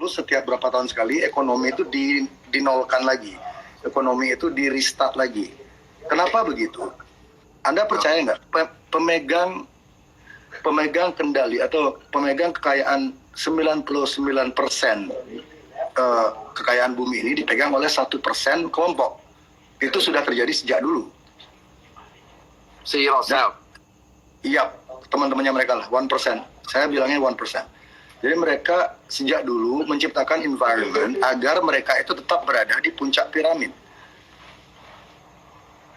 setiap berapa tahun sekali ekonomi itu dinolkan lagi. Ekonomi itu di restart lagi. Kenapa begitu? Anda percaya nggak? Pemegang kendali atau pemegang kekayaan 99% kekayaan bumi ini dipegang oleh 1% kelompok. Itu sudah terjadi sejak dulu. Si Rothschild. Iya, teman-temannya mereka lah, 1%. Saya bilangnya 1%. Jadi mereka sejak dulu menciptakan environment agar mereka itu tetap berada di puncak piramid.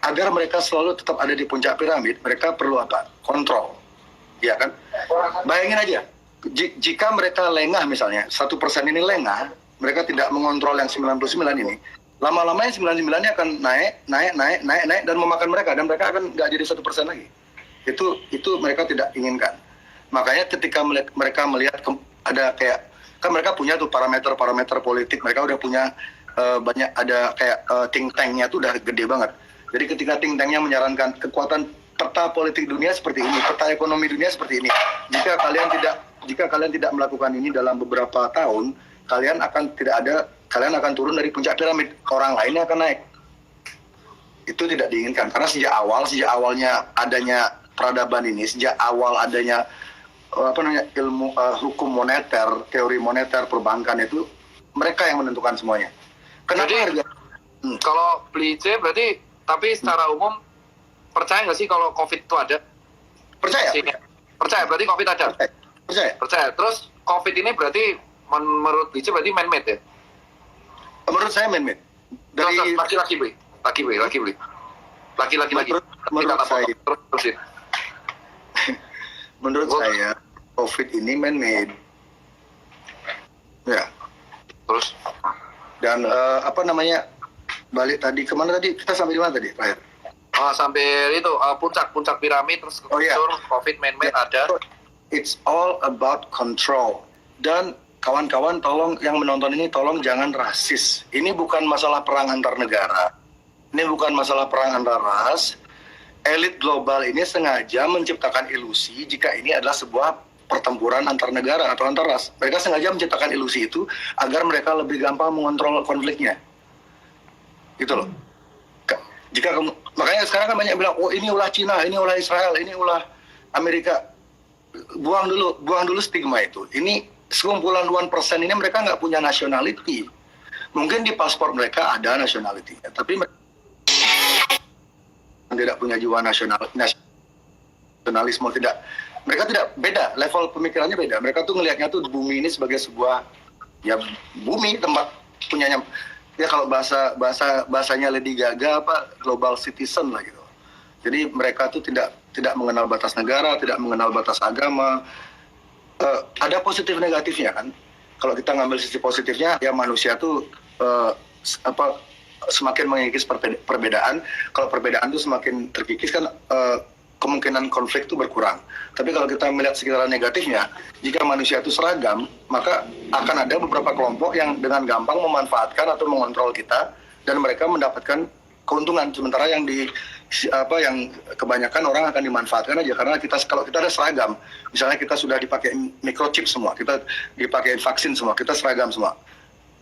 Agar mereka selalu tetap ada di puncak piramid, mereka perlu apa? Kontrol. Ya kan? Bayangin aja, jika mereka lengah misalnya, 1% ini lengah, mereka tidak mengontrol yang 99 ini, lama-lama yang 99-nya akan naik dan memakan mereka, dan mereka akan nggak jadi 1% lagi. Itu mereka tidak inginkan. Makanya ketika mereka melihat ada kayak, kan mereka punya tuh parameter politik, mereka udah punya banyak, ada kayak think tank-nya tuh udah gede banget. Jadi ketika think tank-nya menyarankan kekuatan peta politik dunia seperti ini, peta ekonomi dunia seperti ini, jika kalian tidak melakukan ini dalam beberapa tahun, kalian akan turun dari puncak piramid, orang lainnya akan naik. Itu tidak diinginkan, karena sejak awalnya adanya peradaban ini, sejak awal adanya ilmu hukum moneter, teori moneter, perbankan, itu mereka yang menentukan semuanya. Kenapa jadi, harga? Kalau beli C berarti, tapi secara umum percaya nggak sih kalau COVID itu ada? Percaya. Percaya, berarti COVID ada? Percaya. Terus COVID ini berarti menurut BC berarti man-made ya? Menurut saya man-made. Dari laki-laki beli. Menurut saya COVID ini man-made. Ya. Terus? Dan balik tadi kemana tadi? Kita sampai di mana tadi, Pak? Sampai itu puncak piramid, terus COVID man-made ada. It's all about control. Dan kawan-kawan tolong yang menonton ini tolong jangan rasis. Ini bukan masalah perang antar negara. Ini bukan masalah perang antar ras. Elit global ini sengaja menciptakan ilusi jika ini adalah sebuah pertempuran antar negara atau antar ras. Mereka sengaja menciptakan ilusi itu agar mereka lebih gampang mengontrol konfliknya. Gitu loh. Makanya sekarang kan banyak bilang, oh ini ulah Cina, ini ulah Israel, ini ulah Amerika. Buang dulu stigma itu. Ini sekumpulan 1% ini mereka nggak punya nationality. Mungkin di paspor mereka ada nationality, tapi mereka tidak punya jiwa nasionalisme, tidak. Mereka tidak, beda, level pemikirannya beda. Mereka tuh ngelihatnya tuh bumi ini sebagai sebuah, ya bumi, tempat punyanya. Ya kalau bahasanya Lady Gaga global citizen lah gitu. Jadi mereka tuh tidak mengenal batas negara, tidak mengenal batas agama. Ada positif negatifnya kan. Kalau kita ngambil sisi positifnya, ya manusia tuh semakin mengikis perbedaan. Kalau perbedaan tuh semakin terkikis kan, kemungkinan konflik itu berkurang. Tapi kalau kita melihat sekitar negatifnya, jika manusia itu seragam, maka akan ada beberapa kelompok yang dengan gampang memanfaatkan atau mengontrol kita, dan mereka mendapatkan keuntungan. Sementara yang kebanyakan orang akan dimanfaatkan aja, karena kalau kita ada seragam, misalnya kita sudah dipakai microchip semua, kita dipakai vaksin semua, kita seragam semua,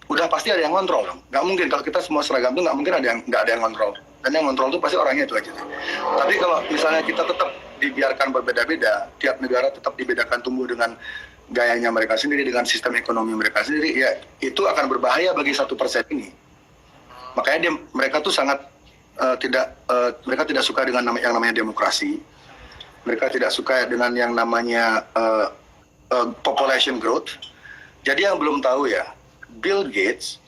udah pasti ada yang kontrol. Nggak mungkin kalau kita semua seragam tuh nggak mungkin nggak ada yang kontrol. Dan yang kontrol itu pasti orangnya itu aja. Tapi kalau misalnya kita tetap dibiarkan berbeda-beda, tiap negara tetap dibedakan tumbuh dengan gayanya mereka sendiri, dengan sistem ekonomi mereka sendiri, ya itu akan berbahaya bagi 1% ini. Makanya mereka tuh sangat mereka tidak suka dengan yang namanya demokrasi. Mereka tidak suka dengan yang namanya population growth. Jadi yang belum tahu ya, Bill Gates,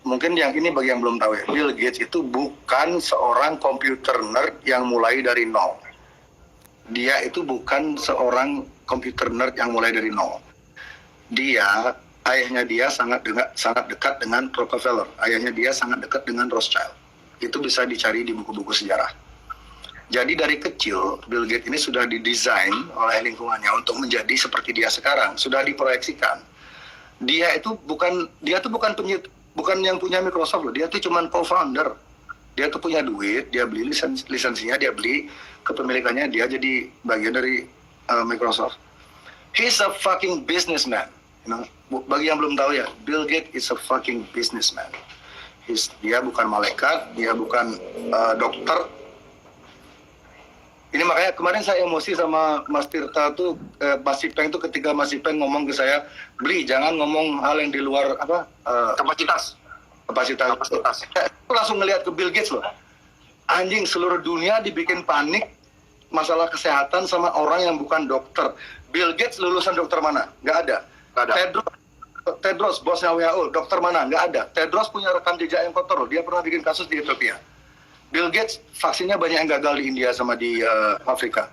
mungkin yang ini bagi yang belum tahu ya, Bill Gates itu bukan seorang computer nerd yang mulai dari nol. Dia itu bukan seorang computer nerd yang mulai dari nol. Ayahnya dia sangat dekat dengan Rockefeller. Ayahnya dia sangat dekat dengan Rothschild. Itu bisa dicari di buku-buku sejarah. Jadi dari kecil, Bill Gates ini sudah didesain oleh lingkungannya untuk menjadi seperti dia sekarang. Sudah diproyeksikan. Dia tuh bukan yang punya Microsoft loh. Dia tuh cuma co-founder. Dia tuh punya duit, dia beli lisensinya, dia beli kepemilikannya, dia jadi bagian dari Microsoft. He's a fucking businessman. You know? bagi yang belum tahu ya, Bill Gates is a fucking businessman. Dia bukan malaikat, dia bukan dokter. Ini makanya kemarin saya emosi sama Mas Tirta tuh, Mas Ipeng tuh ketika Mas Ipeng ngomong ke saya, Bli jangan ngomong hal yang di luar kapasitas. Aku langsung ngelihat ke Bill Gates loh. Anjing, seluruh dunia dibikin panik masalah kesehatan sama orang yang bukan dokter. Bill Gates lulusan dokter mana? Nggak ada. Tedros, bosnya WHO, dokter mana? Nggak ada. Tedros punya rekam jejak yang kotor loh. Dia pernah bikin kasus di Ethiopia. Bill Gates vaksinnya banyak yang gagal di India sama di Afrika.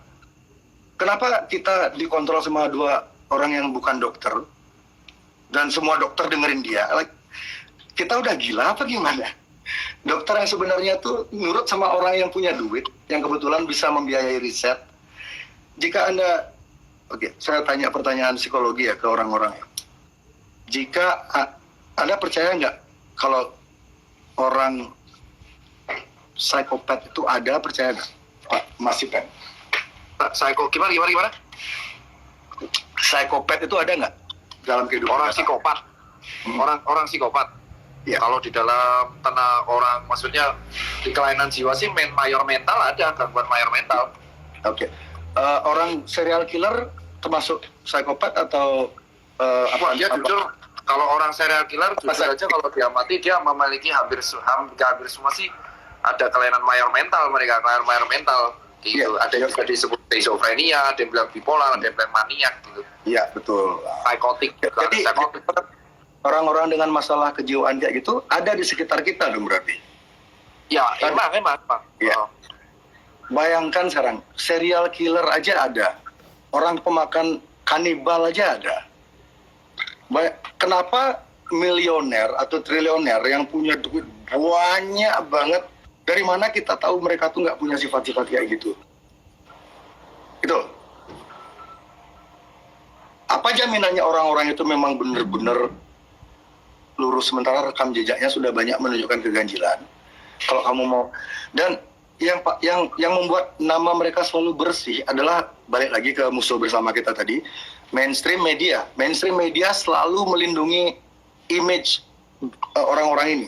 Kenapa kita dikontrol sama dua orang yang bukan dokter dan semua dokter dengerin dia? Kita udah gila apa gimana? Dokter yang sebenarnya tuh nurut sama orang yang punya duit, yang kebetulan bisa membiayai riset. Jika Anda, saya tanya pertanyaan psikologi ya ke orang-orang. Jika Anda percaya nggak kalau orang psikopat itu ada, percaya nggak, Pak Mas Ipen? Gimana? Psikopat itu ada nggak dalam kehidupan orang psikopat? Orang psikopat. Ya. Kalau di dalam tanah orang, maksudnya di kelainan jiwa sih mayor mental ada, gangguan mayor mental. Oke. Orang serial killer termasuk psikopat atau Dia jujur, kalau orang serial killer jujur aja kalau dia mati dia memiliki hampir semua sih ada kelainan mayor mental mereka, kelainan mayor mental gitu. Ada yang bisa disebut schizophrenia, ada yang bilang bipolar, ada yang bilang maniak gitu. Iya, betul. Psikotik. Jadi orang-orang dengan masalah kejiwaan kayak gitu ada di sekitar kita dong berarti. Ya, emang. Ya. Bayangkan sekarang, serial killer aja ada. Orang pemakan kanibal aja ada. Kenapa milioner atau triliuner yang punya duit banyak banget, dari mana kita tahu mereka tuh nggak punya sifat-sifat kayak gitu? Gitu. Apa jaminannya orang-orang itu memang benar-benar lurus, sementara rekam jejaknya sudah banyak menunjukkan keganjilan? Kalau kamu mau, dan yang membuat nama mereka selalu bersih adalah balik lagi ke musuh bersama kita tadi, mainstream media. Mainstream media selalu melindungi image orang-orang ini.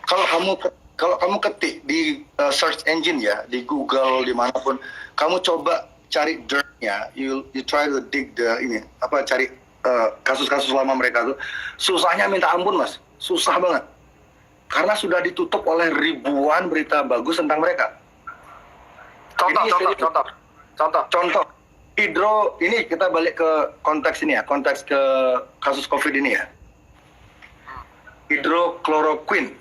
Kalau kamu ketik di search engine ya, di Google dimanapun, kamu coba cari dirt-nya, you try to dig cari kasus-kasus lama mereka tuh, susahnya minta ampun Mas, susah banget. Karena sudah ditutup oleh ribuan berita bagus tentang mereka. Contoh. Hidro, ini kita balik ke konteks ini ya, konteks ke kasus COVID ini ya. Hidrokloroquine